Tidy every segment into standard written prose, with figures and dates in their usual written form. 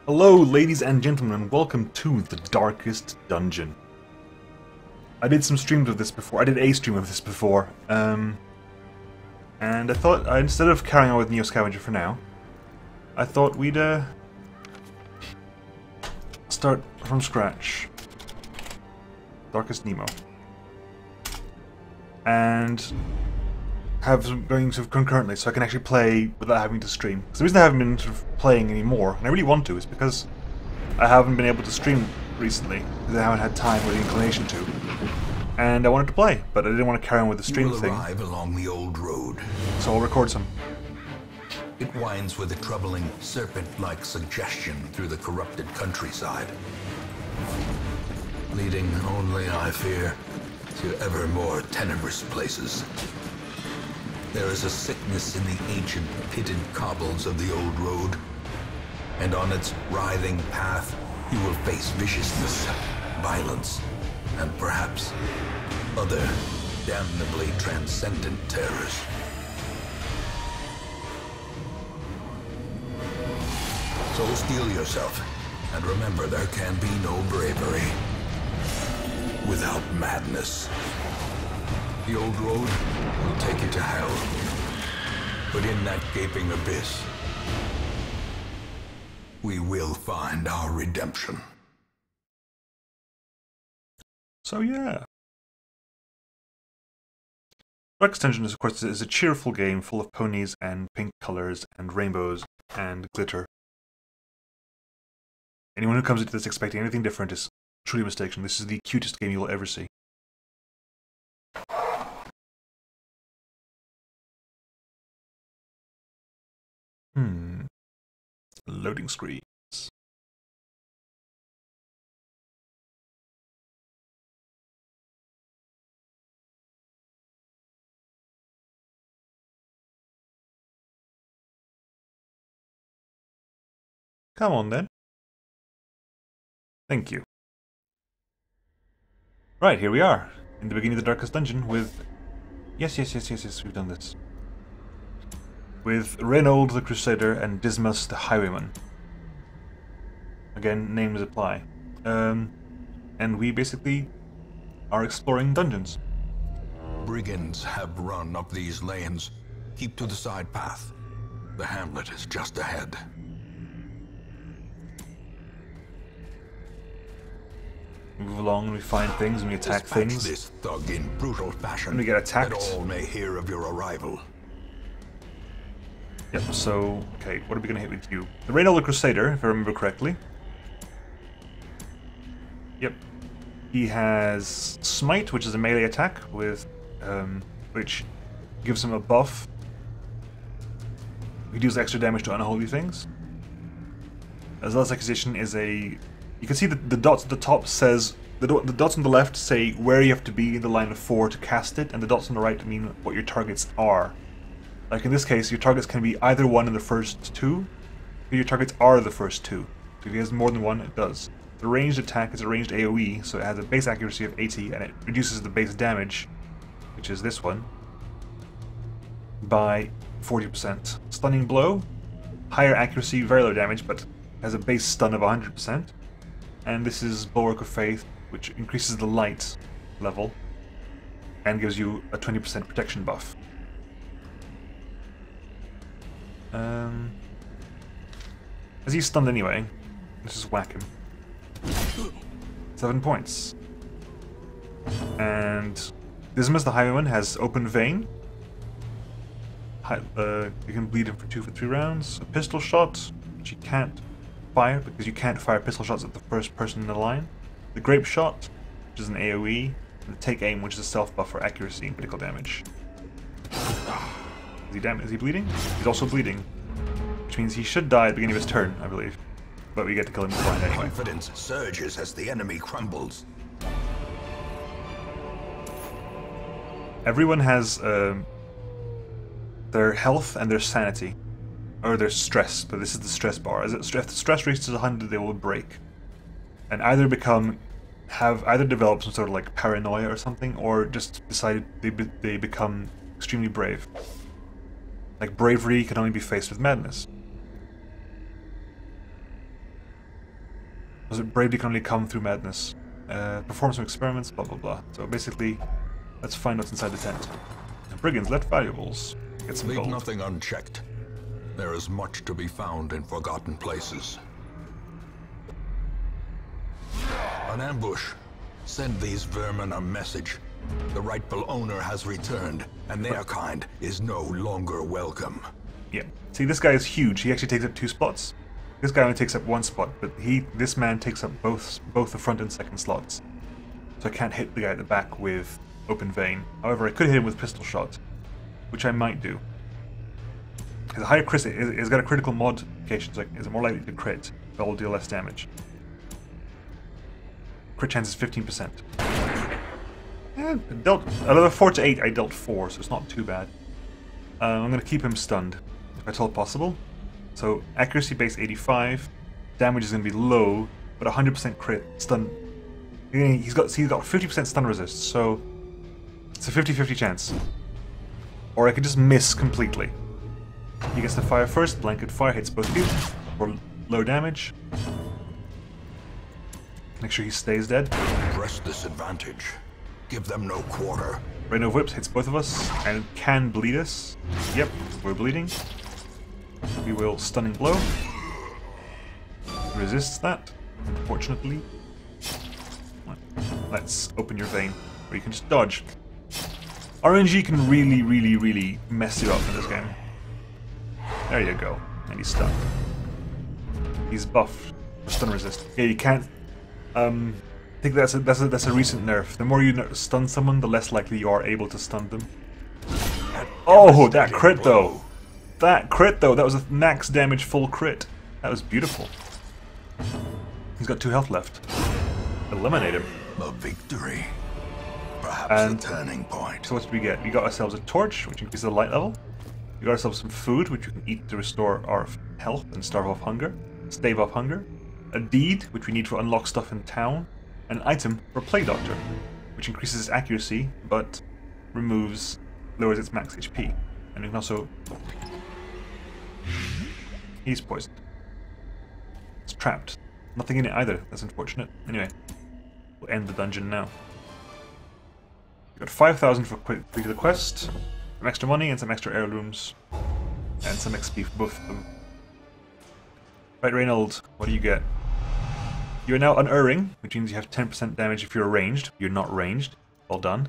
Hello, ladies and gentlemen, and welcome to the Darkest Dungeon. I did some streams of this before. I did a stream of this before, and I thought instead of carrying on with Neo Scavenger for now, I thought we'd start from scratch. Darkest Nemo, and have them going sort of concurrently, so I can actually play without having to stream. Because the reason I haven't been sort of playing anymore, and I really want to, is because I haven't been able to stream recently, because I haven't had time or the inclination to. And I wanted to play, but I didn't want to carry on with the stream thing. You will arrive along the old road. So I'll record some. It winds with a troubling, serpent-like suggestion through the corrupted countryside, leading only, I fear, to ever more tenebrous places. There is a sickness in the ancient, pitted cobbles of the old road, and on its writhing path you will face viciousness, violence, and perhaps other damnably transcendent terrors. So steel yourself, and remember there can be no bravery without madness. The old road will take you to hell, but in that gaping abyss, we will find our redemption. So yeah. Darkest Dungeon, of course, is a cheerful game full of ponies and pink colors and rainbows and glitter. Anyone who comes into this expecting anything different is truly mistaken. This is the cutest game you will ever see. Loading screens. Come on then. Thank you. Right, here we are, in the beginning of the Darkest Dungeon with... Yes, we've done this. With Reynold the Crusader and Dismas the Highwayman. Again, names apply. And we basically are exploring dungeons. Brigands have run up these lanes. Keep to the side path. The hamlet is just ahead. We move along and we find things and we attack Dispatch things. this thug in brutal fashion, And we get attacked. that all may hear of your arrival. Yep, so, okay, what are we going to hit with you? The Reynold the Crusader, if I remember correctly. Yep. He has Smite, which is a melee attack, with which gives him a buff. He deals extra damage to unholy things. As last accusation is a... You can see that the dots at the top says... The dots on the left say where you have to be in the line of 4 to cast it, and the dots on the right mean what your targets are. Like in this case, your targets can be either one in the first 2, or your targets are the first 2. So if he has more than one, it does. The ranged attack is a ranged AoE, so it has a base accuracy of 80, and it reduces the base damage, which is this one, by 40%. Stunning Blow, higher accuracy, very low damage, but has a base stun of 100%. And this is Bulwark of Faith, which increases the light level, and gives you a 20% protection buff. As he's stunned anyway, let's just whack him. 7 points. And Dismas the Highwayman has Open Vein. You can bleed him for 2 for 3 rounds. A pistol shot, which you can't fire because you can't fire pistol shots at the first person in the line. The Grape Shot, which is an AoE. And the Take Aim, which is a self buff for accuracy and critical damage. Is he bleeding? He's also bleeding. Which means he should die at the beginning of his turn, I believe. But we get to kill him beforehand anyway. Confidence surges as the enemy crumbles. Everyone has their health and their sanity. Or their stress, but this is the stress bar. If the stress reaches 100, they will break. And either develop some sort of like paranoia or something, or just decide they become extremely brave. Like bravery can only be faced with madness. Was it bravely can only come through madness? Perform some experiments, blah blah blah. So basically, let's find what's inside the tent. Brigands, let valuables. Get some Leave gold. nothing unchecked. There is much to be found in forgotten places. An ambush. Send these vermin a message. The rightful owner has returned, and their kind is no longer welcome. Yeah. See, this guy is huge. He actually takes up 2 spots. This guy only takes up 1 spot, but this man takes up both the front and second slots. So I can't hit the guy at the back with open vein. However, I could hit him with pistol shot, which I might do. Because a higher crit, it's got a critical modification, so is it more likely to crit, but will deal less damage. Crit chance is 15%. Yeah, out of a 4 to 8, I dealt 4, so it's not too bad. I'm going to keep him stunned, if at all possible. So, accuracy base 85, damage is going to be low, but 100% crit, stun. He's got 50% stun resist, so it's a 50-50 chance. Or I could just miss completely. He gets to fire first, blanket fire hits both of you for low damage. Make sure he stays dead. Press this advantage. Give them no quarter. Rain of Whips hits both of us and can bleed us. Yep, we're bleeding. We will Stunning Blow. Resists that, unfortunately. Let's open your vein, where you can just dodge. RNG can really mess you up in this game. There you go. And he's stunned. He's buffed for stun resist. Yeah, you can't. I think that's a recent nerf. The more you stun someone, the less likely you are able to stun them. Oh, that crit though! That crit though! That was a max damage full crit. That was beautiful. He's got 2 health left. Eliminate him. A victory. Perhaps a turning point. So what did we get? We got ourselves a torch, which increases the light level. We got ourselves some food, which we can eat to restore our health and stave off hunger. A deed, which we need to unlock stuff in town. An item for Plague Doctor, which increases its accuracy, but lowers its max HP. And we can also... He's poisoned. It's trapped. Nothing in it either, that's unfortunate. Anyway, we'll end the dungeon now. We got 5,000 for quick to the quest, some extra money and some extra heirlooms, and some XP for both of them. Right, Reynold, what do you get? You're now unerring, which means you have 10% damage if you're ranged. You're not ranged. Well done.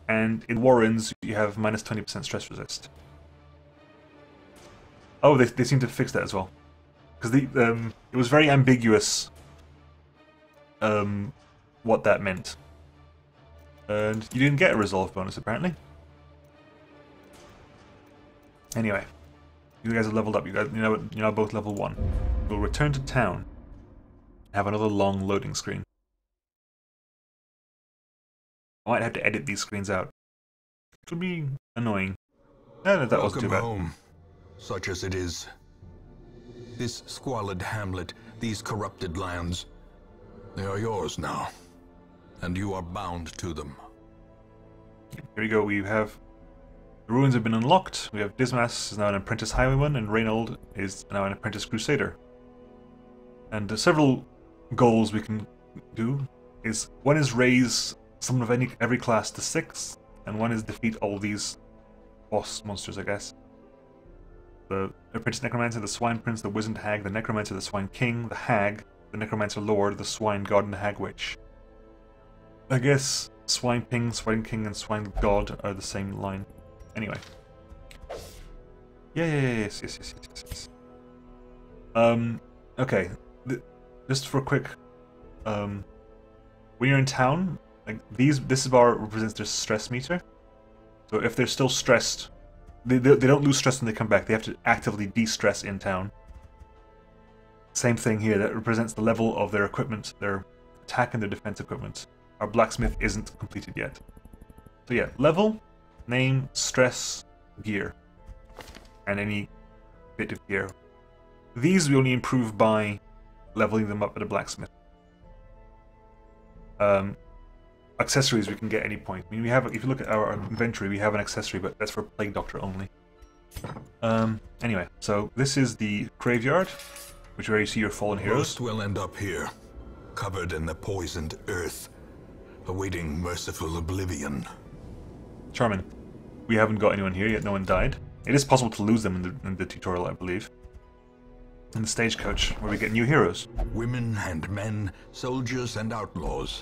And in Warrens, you have minus 20% stress resist. Oh, they seem to fix that as well. Because it was very ambiguous what that meant. And you didn't get a resolve bonus, apparently. Anyway, you guys are leveled up. You're now both level 1. We'll return to town. Have another long loading screen. I might have to edit these screens out. It will be annoying. No, that wasn't too bad. Home, such as it is. This squalid hamlet, these corrupted lands, they are yours now, and you are bound to them. Here we go. We have the ruins have been unlocked. We have Dismas is now an apprentice highwayman, and Reynold is now an apprentice crusader. And several goals we can do is one is raise someone of every class to 6, and one is defeat all these boss monsters, I guess. The apprentice necromancer, the swine prince, the wizened hag, the necromancer, the swine king, the hag, the necromancer lord, the swine god, and the hag witch. I guess swine king, and swine god are the same line. Anyway. Yes. Okay. Just for a quick, when you're in town, like this bar represents their stress meter. So if they're still stressed, they don't lose stress when they come back. They have to actively de-stress in town. Same thing here. That represents the level of their equipment, their attack and their defense equipment. Our blacksmith isn't completed yet. So yeah, level, name, stress, gear, and any bit of gear. These we only improve by leveling them up at a blacksmith. Accessories we can get at any point. I mean, we have, if you look at our inventory, we have an accessory, but that's for Plague Doctor only. Anyway, so this is the graveyard, which is where you see your fallen heroes. Most will end up here. covered in the poisoned earth, awaiting merciful oblivion. Charming. We haven't got anyone here yet, no one died. It is possible to lose them in the tutorial, I believe. In the stagecoach, where we get new heroes. Women and men, soldiers and outlaws,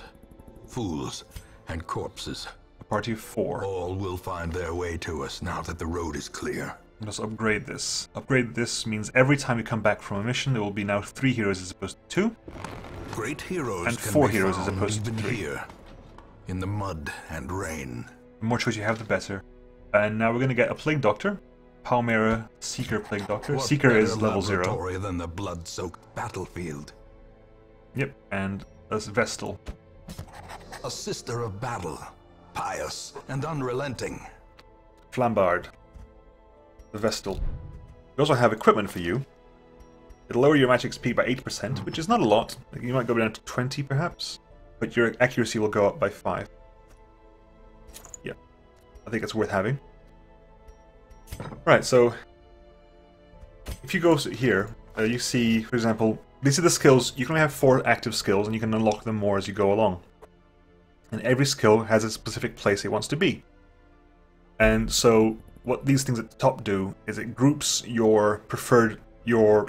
fools and corpses. A party of 4. All will find their way to us now that the road is clear. Let's upgrade this. Upgrade this means every time we come back from a mission, there will be now 3 heroes as opposed to 2. Great heroes and can 4 be heroes as found opposed to even 3. here, in the mud and rain. The more choice you have, the better. And now we're going to get a Plague Doctor. Palmyra Seeker Plague Doctor. What Seeker is better level 0. laboratory than the blood-soaked battlefield. Yep, and a Vestal. A sister of battle, pious and unrelenting. Flambard. The Vestal. We also have equipment for you. It'll lower your magic speed by 8%, which is not a lot. Like, you might go down to 20 perhaps, but your accuracy will go up by 5. Yeah, I think it's worth having. Right, so if you go here, you see, for example, these are the skills. You can only have 4 active skills, and you can unlock them more as you go along. And every skill has a specific place it wants to be. And so what these things at the top do is it groups your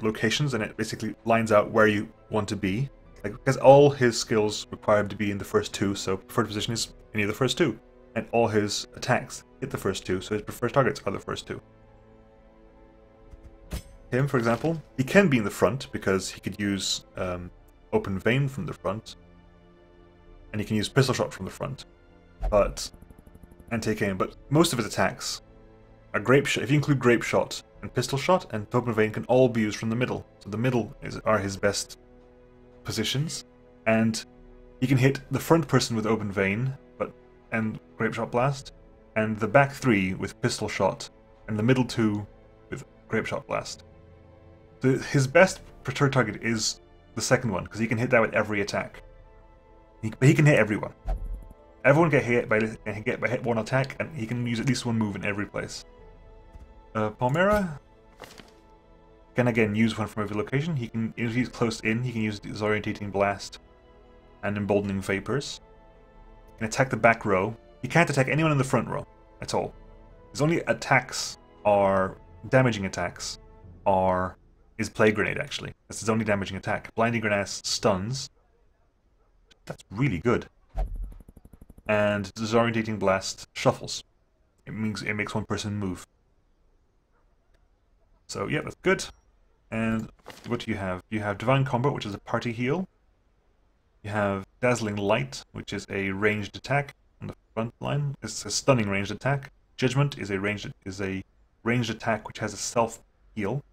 locations, and it basically lines out where you want to be. Like, because all his skills require him to be in the first 2, so preferred position is any of the first 2. And all his attacks hit the first 2, so his preferred targets are the first 2. Him, for example, he can be in the front because he could use open vein from the front, and he can use pistol shot from the front, and take aim. But most of his attacks are grape shot. If you include grape shot and pistol shot and open vein, can all be used from the middle. So the middle are his best positions, and he can hit the front person with open vein, and grape shot blast, and the back 3 with pistol shot, and the middle 2 with grape shot blast. His best preferred target is the second one, because he can hit that with every attack. But he can hit everyone. Everyone can hit by hit 1 attack, and he can use at least 1 move in every place. Palmyra can again use one from every location. If he's close in, he can use Disorientating Blast and Emboldening Vapors. He can attack the back row. He can't attack anyone in the front row at all. His only attacks are damaging attacks. Is Plague Grenade, actually. That's his only damaging attack. Blinding Grenade stuns. That's really good. And Disorientating Blast shuffles. It means it makes 1 person move. So yeah, that's good. And what do you have? You have Divine Combat, which is a party heal. You have Dazzling Light, which is a ranged attack on the front line. It's a stunning ranged attack. Judgment is a ranged attack which has a self heal.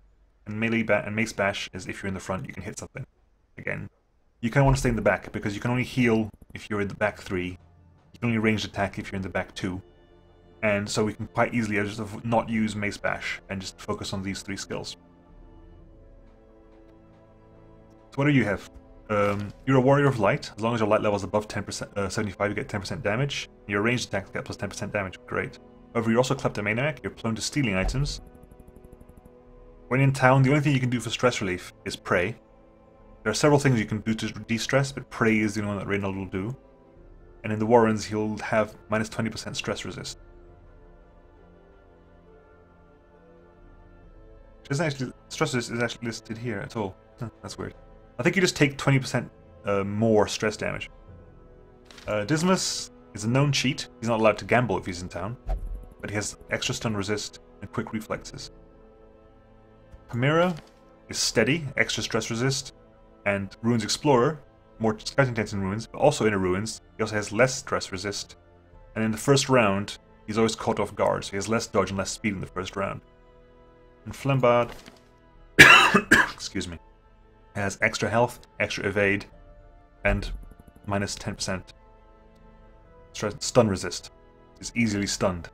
And melee and Mace Bash is if you're in the front, you can hit something. Again, you kind of want to stay in the back because you can only heal if you're in the back 3. You can only ranged attack if you're in the back 2. And so we can quite easily just not use Mace Bash and just focus on these 3 skills. So what do you have? You're a Warrior of Light. As long as your light level is above 10%, 75, you get 10% damage. Your ranged attacks get plus 10% damage. Great. However, you're also Kleptomaniac. You're prone to stealing items. When in town, the only thing you can do for stress relief is pray. There are several things you can do to de-stress, but pray is the only one that Reynald will do. And in the Warrens, he'll have minus 20% stress resist. Stress resist is actually listed here at all. That's weird. I think you just take 20% more stress damage. Dismas is a known cheat. He's not allowed to gamble if he's in town, but he has extra stun resist and quick reflexes. Chimera is steady, extra stress resist, and Ruins Explorer, more scouting tents in Ruins, but also in the Ruins, he also has less stress resist. And in the first round, he's always caught off guard, so he has less dodge and less speed in the first round. And Flambard, excuse me, has extra health, extra evade, and minus 10% stun resist. He's easily stunned.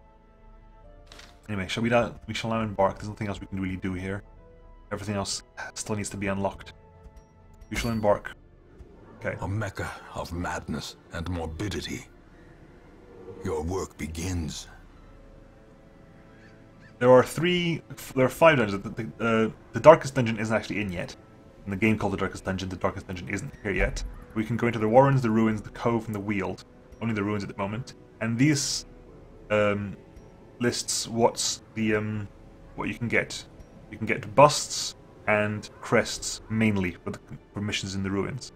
Anyway, we shall now embark. There's nothing else we can really do here. Everything else still needs to be unlocked. We shall embark. Okay. A mecca of madness and morbidity. Your work begins. There are 5 dungeons. The darkest dungeon isn't actually in yet. in the game called the Darkest Dungeon. The Darkest Dungeon isn't here yet. We can go into the Warrens, the Ruins, the Cove, and the Weald. Only the Ruins at the moment. And these lists what's the what you can get. You can get busts and crests mainly for missions in the Ruins.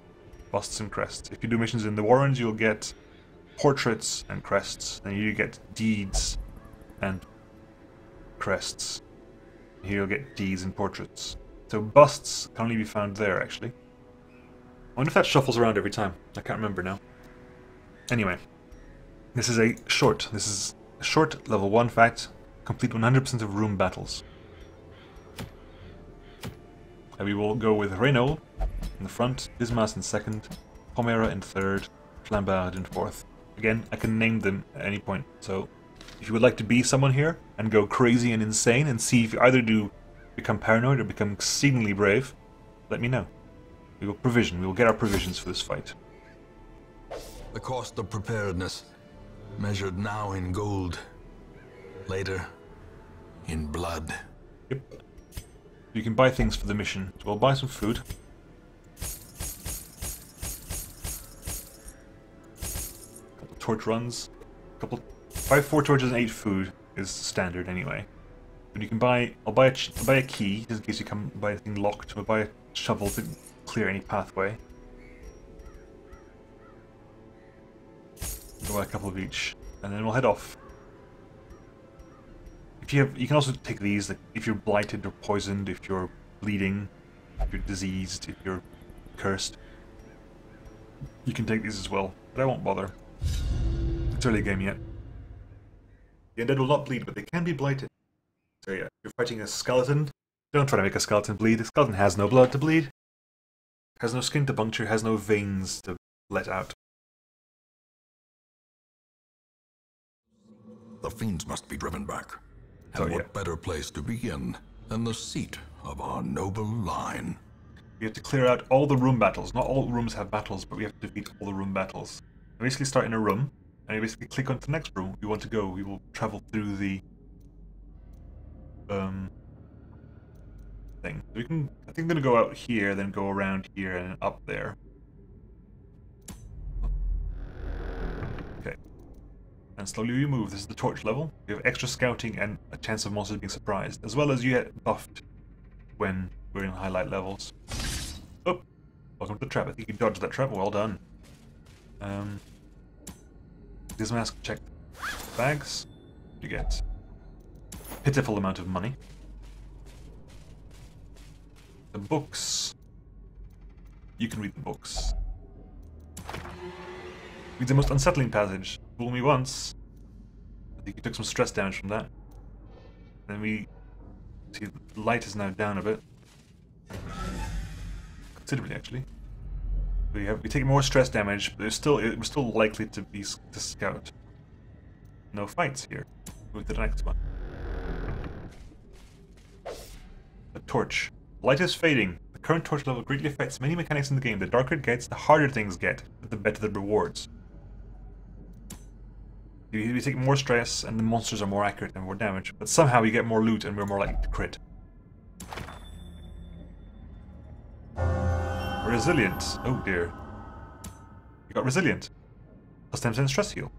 Busts and crests. If you do missions in the Warrens, you'll get portraits and crests. Then you get deeds and crests. Here you'll get deeds and portraits. So busts can only be found there, actually. I wonder if that shuffles around every time. I can't remember now. Anyway, this is a short. This is a short level 1 fact. Complete 100% of room battles. And we will go with Renault in the front, Dismas in second, Pomera in third, Flambard in fourth. Again, I can name them at any point. So if you would like to be someone here and go crazy and insane and see if you either do become paranoid or become exceedingly brave, let me know. We will get our provisions for this fight. The cost of preparedness, measured now in gold, later in blood. Yep. You can buy things for the mission. So we'll buy some food. Couple torch runs. Buy 4 torches and 8 food is standard anyway. But you can buy. I'll buy a key just in case you come by anything locked. We'll buy a shovel to clear any pathway. We'll buy a couple of each, and then we'll head off. You can also take these, like if you're blighted or poisoned, if you're bleeding, if you're diseased, if you're cursed. You can take these as well, but I won't bother. It's early game yet. The undead will not bleed, but they can be blighted. So yeah, if you're fighting a skeleton, don't try to make a skeleton bleed. A skeleton has no blood to bleed, has no skin to puncture, has no veins to let out. The fiends must be driven back. And what better place to begin than the seat of our noble line? We have to clear out all the room battles. Not all rooms have battles, but we have to defeat all the room battles. We basically start in a room, and you basically click on to the next room we want to go. We will travel through the thing. We can. I think I'm gonna go out here, then go around here and up there. Okay. And slowly we move. This is the torch level. We have extra scouting and a chance of monsters being surprised, as well as you get buffed when we're in highlight levels. Oh, welcome to the trap. I think you dodged that trap. Well done. This mask, check bags. You get pitiful amount of money. The books. You can read the books. Read the most unsettling passage. Fool me once. I think you took some stress damage from that. Then we see the light is now down a bit. Considerably, actually. We take more stress damage, but we're still likely to scout. No fights here. Move to the next one. The torch. Light is fading. The current torch level greatly affects many mechanics in the game. The darker it gets, the harder things get, but the better the rewards. We take more stress, and the monsters are more accurate and more damage, but somehow we get more loot and we're more likely to crit. Resilient. Oh dear. We got resilient. Plus 10% stress heal.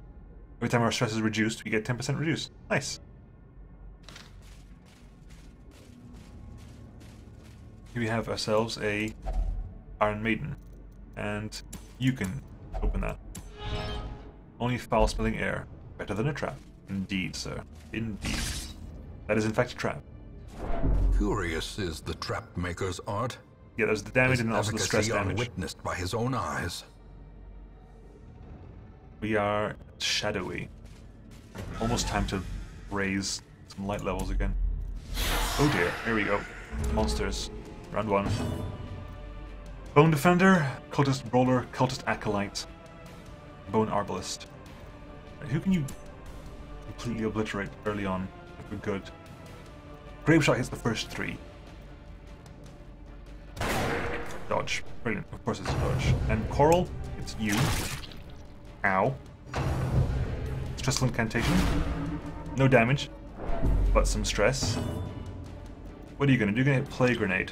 Every time our stress is reduced, we get 10% reduced. Nice. Here we have ourselves a Iron Maiden. And you can open that. Only foul-smelling air. Better than a trap. Indeed, sir. Indeed. That is in fact a trap. Curious is the trap maker's art. Yeah, there's the damage and also the stress damage. Witnessed by his own eyes. We are shadowy. Almost time to raise some light levels again. Oh dear, here we go. Monsters. Round 1. Bone Defender, Cultist Brawler, Cultist Acolyte, Bone Arbalist. Right, who can you completely obliterate early on if we're good? Grave Shot hits the first 3. Dodge. Brilliant. Of course it's a dodge. And Coral, it's you. Ow. Stressful Incantation. No damage, but some stress. What are you going to do? You're going to hit Plague Grenade.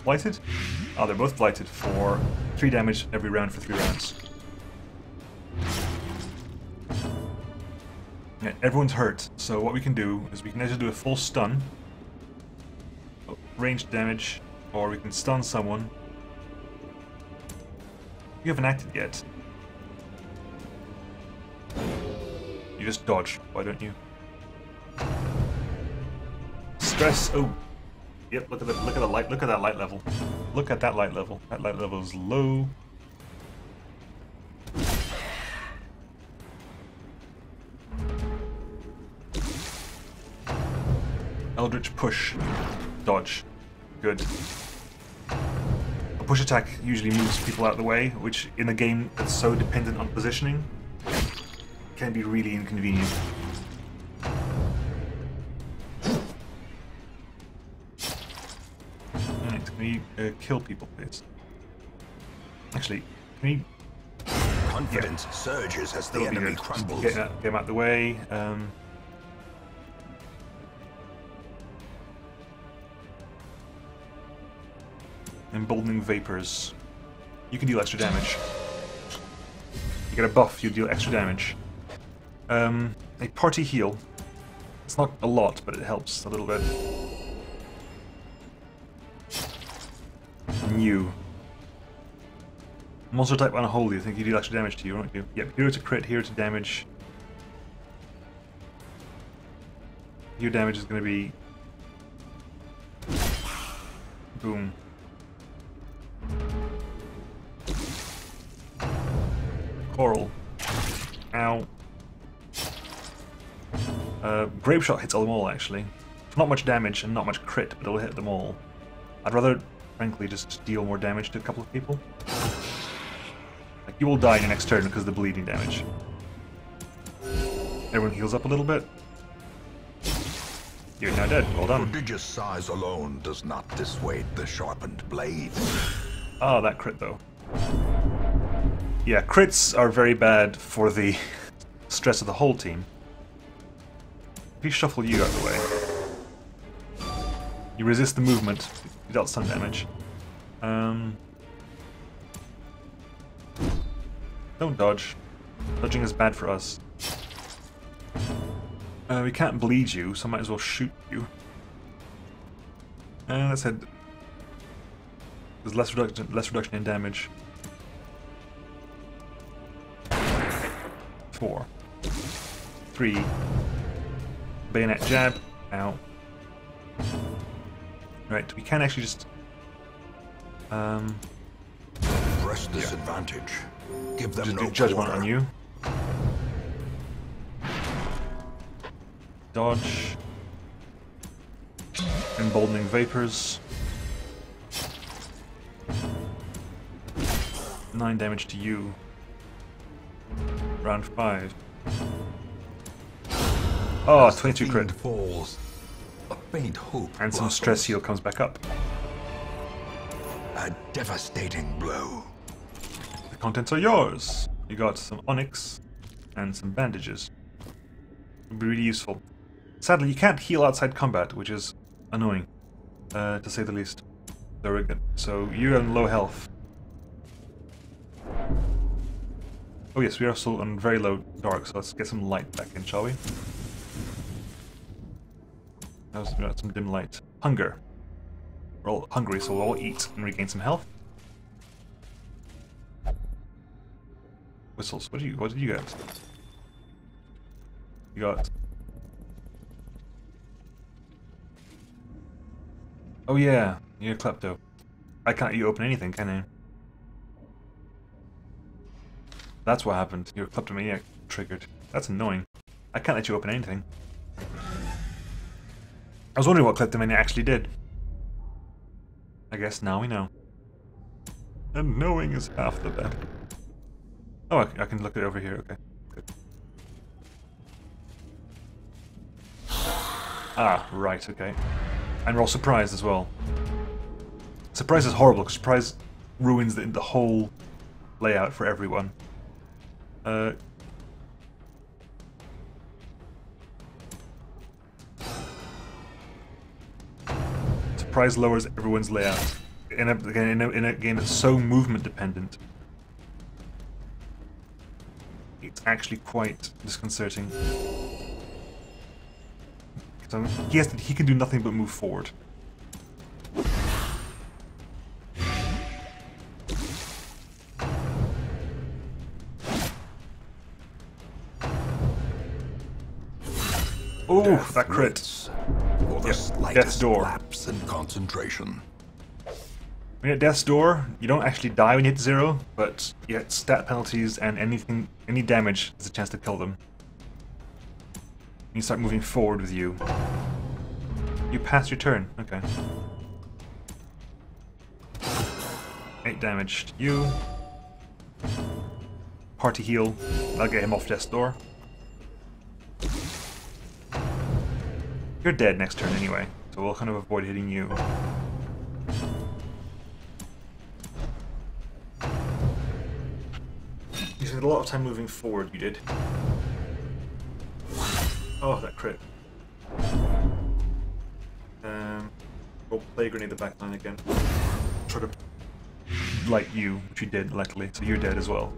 blighted? Oh, they're both blighted for 3 damage every round for 3 rounds. Yeah, everyone's hurt, so what we can do is we can either do a full stun, ranged damage, or we can stun someone. You haven't acted yet. You just dodge, why don't you? Stress. Oh, yep. Look at the light. Look at that light level. Look at that light level. That light level is low. Eldritch push, dodge, good. A push attack usually moves people out of the way, which in a game that's so dependent on positioning can be really inconvenient. Alright, can we kill people, please? Actually, can we... Confidence surges as the enemy crumbles. Get him out of the way. Emboldening Vapors. You can deal extra damage. You get a buff, you deal extra damage. A party heal. It's not a lot, but it helps a little bit. New. Monster type unholy, I think you deal extra damage to you, don't you? Yep, hero to crit, hero to damage. Your damage is going to be... boom. Coral. Ow. Grape Shot hits them all, actually. Not much damage and not much crit, but it'll hit them all. I'd rather, frankly, just deal more damage to a couple of people. Like, you will die in your next turn because of the bleeding damage. Everyone heals up a little bit. You're now dead. Well done. Prodigious size alone does not dissuade the sharpened blade. Ah, that crit, though. Yeah, crits are very bad for the stress of the whole team. Please shuffle you out of the way. You resist the movement. You dealt some damage. Don't dodge. Dodging is bad for us. We can't bleed you, so I might as well shoot you. Let's head. There's less reduction in damage. 4, 3. Bayonet jab. Ow. Right, we can actually just... Press this advantage. Give them just no do judgment quarter. on you. Dodge. Emboldening Vapors. 9 damage to you. Round 5. Oh, 22 crit. Falls, a faint hope And some blossoms. stress heal comes back up. A devastating blow. The contents are yours. You got some onyx and some bandages. Would be really useful. Sadly, you can't heal outside combat, which is annoying, to say the least. So you're on low health. Oh yes, we are still on very low dark, so let's get some light back in, shall we? We got some dim light. Hunger. We're all hungry, so we'll all eat and regain some health. Whistles. What did you get? You got... Oh yeah, you're a klepto. I can't let you open anything, can I? That's what happened. Your kleptomaniac triggered. That's annoying. I can't let you open anything. I was wondering what kleptomania actually did. I guess now we know. And knowing is half the battle. Oh, I can look it over here. Okay, good. Ah, right, okay. And we're all surprised as well. Surprise is horrible, because surprise ruins the whole layout for everyone. Surprise lowers everyone's layout in a game that's so movement dependent, it's actually quite disconcerting. So he can do nothing but move forward. Oh, that crit. Yep, Death's Door. Lapse in concentration. When you hit Death's Door, you don't actually die when you hit 0, but you get stat penalties and any damage has a chance to kill them. You start moving forward with you. You pass your turn, okay. 8 damage to you. Party heal. I'll get him off Death's Door. You're dead next turn anyway, so we'll kind of avoid hitting you. You spent a lot of time moving forward, you did. Oh, that crit. We'll play Grenade the backline again. Try to light you, which you did, luckily, so you're dead as well.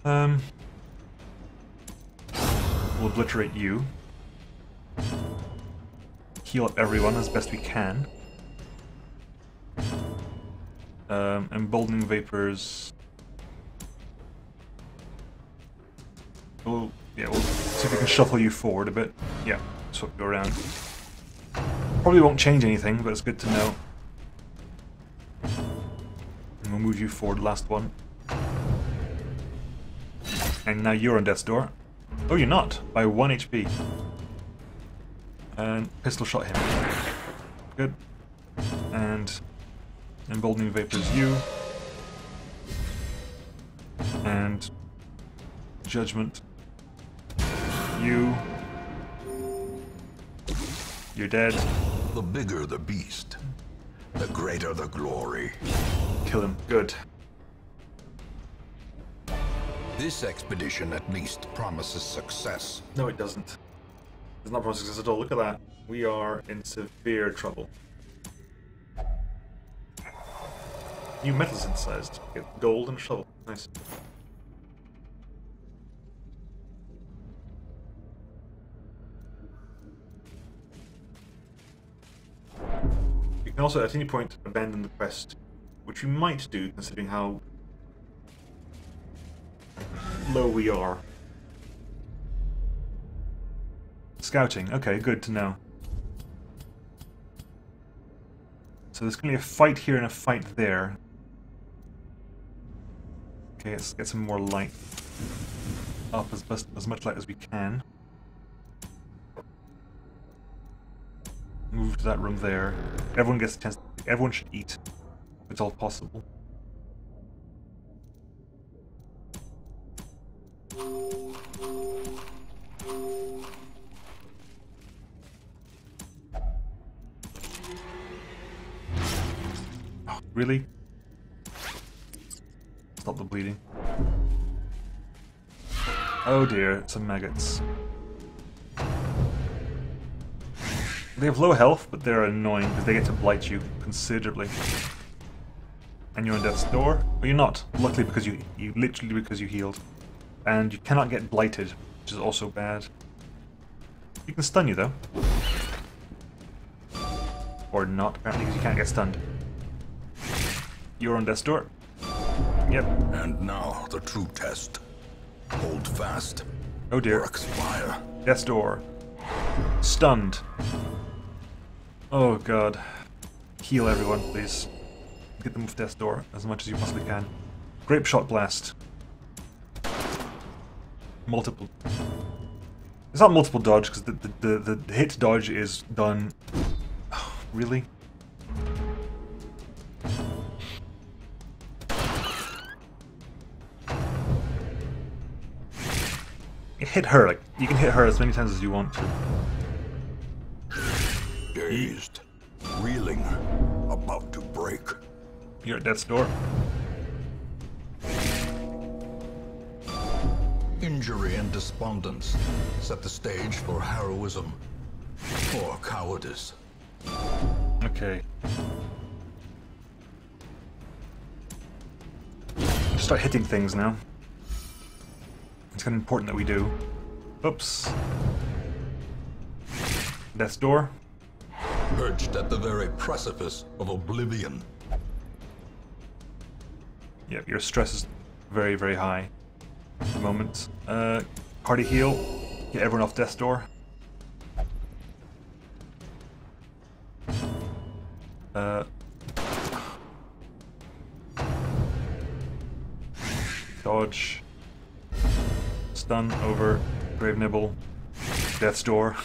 We'll obliterate you. Heal up everyone as best we can. Emboldening Vapors. We'll see if we can shuffle you forward a bit. Yeah, swap you around. Probably won't change anything, but it's good to know. And we'll move you forward, last one. And now you're on Death's Door. Oh, you're not, by 1 HP. And pistol shot him. Good. And emboldening Vapors you. And Judgment you. You're dead. The bigger the beast, the greater the glory. Kill him. Good. This expedition at least promises success. No, it doesn't. It's not promising success at all. Look at that. We are in severe trouble. New metal synthesized. Get gold and a shovel. Nice. You can also at any point abandon the quest, which we might do considering how low we are. Scouting. Okay, good to know. So there's going to be a fight here and a fight there. Okay, let's get some more light up, as much light as we can. Move to that room there. Everyone gets a chance. Everyone should eat, if it's all possible. Oh, really? Stop the bleeding. Oh dear, some maggots. They have low health, but they're annoying because they get to blight you considerably. And you're on Death's Door. But you're not, luckily because you literally because you healed. And you cannot get blighted, which is also bad. You can stun you though. Or not, apparently, because you can't get stunned. You're on Death's Door. Yep. And now the true test. Hold fast. Oh dear. Or expire. Death's Door. Stunned. Oh god. Heal everyone, please. Get them with Death's Door as much as you possibly can. Grape Shot Blast. Multiple. It's not multiple dodge because the hit dodge is done. Oh, really? Hit her, like, you can hit her as many times as you want to. Dazed, reeling, about to break. You're at Death's Door. Injury and despondence set the stage for heroism or cowardice. Okay. Start hitting things now. It's kind of important that we do. Oops. Death's door. Perched at the very precipice of oblivion. Yep, your stress is very, very high at the moment. Party heal. Get everyone off death's door. Dodge. Stun over. Grave Nibble. Death's door.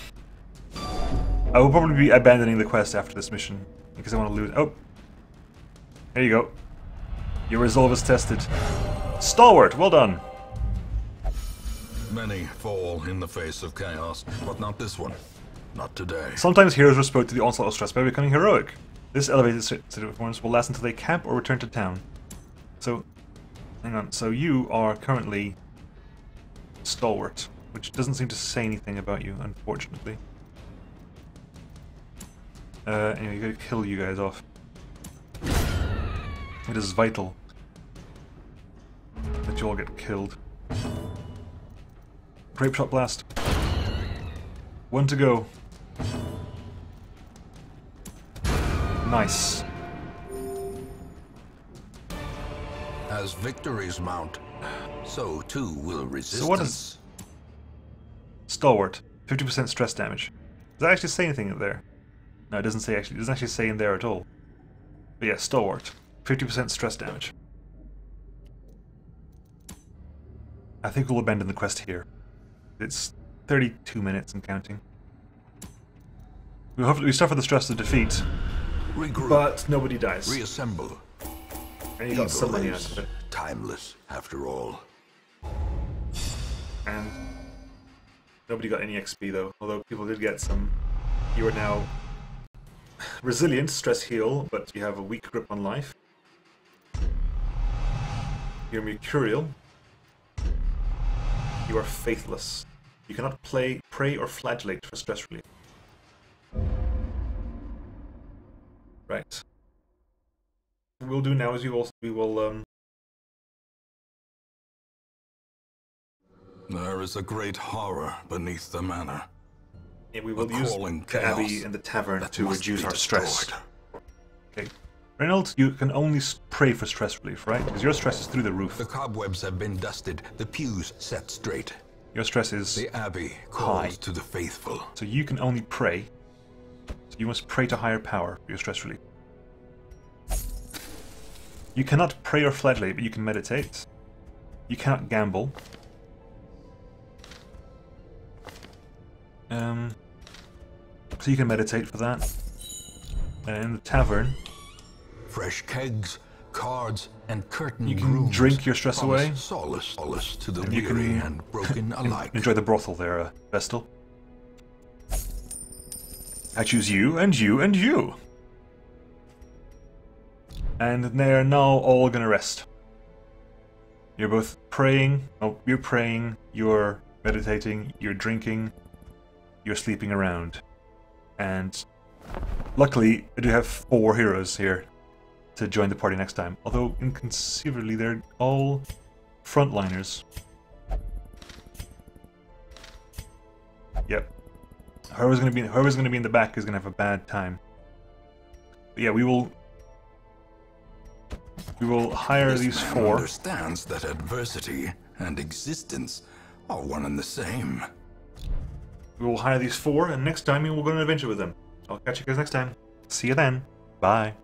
I will probably be abandoning the quest after this mission because I want to lose. Oh, there you go. Your resolve is tested. Stalwart, well done. Many fall in the face of chaos, but not this one. Not today. Sometimes heroes respond to the onslaught of stress by becoming heroic. This elevated state of performance will last until they camp or return to town. So, hang on. So you are currently Stalwart, which doesn't seem to say anything about you, unfortunately. Anyway, you gotta kill you guys off. It is vital that you all get killed. Grape Shot Blast. 1 to go. Nice. As victories mount, so too will resistance. So what is Stalwart? 50% stress damage. Does that actually say anything in there? No, it doesn't say actually. It doesn't actually say in there at all. But yeah, Stalwart. 50% stress damage. I think we'll abandon the quest here. It's 32 minutes and counting. We suffer the stress of defeat, Regroup. but nobody dies. Reassemble. And you got some money out Evil of it. is timeless, after all. And nobody got any XP though, although people did get some. You are now resilient, stress heal, but you have a weak grip on life. You're mercurial. You are faithless. You cannot pray or flagellate for stress relief. Right. What we'll do now is we will There is a great horror beneath the manor. yeah, we will A use crawling the Abbey chaos and the tavern that to must reduce be our stress. destroyed. Okay. Reynolds, you can only pray for stress relief, right? Because your stress is through the roof. The cobwebs have been dusted, the pews set straight. Your stress is The Abbey high. calls to the faithful. So you can only pray. So you must pray to higher power for your stress relief. You cannot pray or flagellate, but you can meditate. You cannot gamble. So you can meditate for that. And in the tavern, Fresh kegs, cards, and curtain you can rooms drink your stress promise away. Solace to the And you weary can and broken alike. Enjoy the brothel there, Vestal. I choose you, and you, and you. And they're now all gonna rest. You're both praying. Oh, you're praying, you're meditating, you're drinking, you're sleeping around. And luckily, I do have 4 heroes here to join the party next time. Although, inconceivably, they're all frontliners. Yep. Whoever's gonna be in the back is gonna have a bad time. But yeah, we will hire This these man 4. understands that adversity and existence are one and the same. We will hire these 4, and next time we will go on an adventure with them. I'll catch you guys next time. See you then. Bye.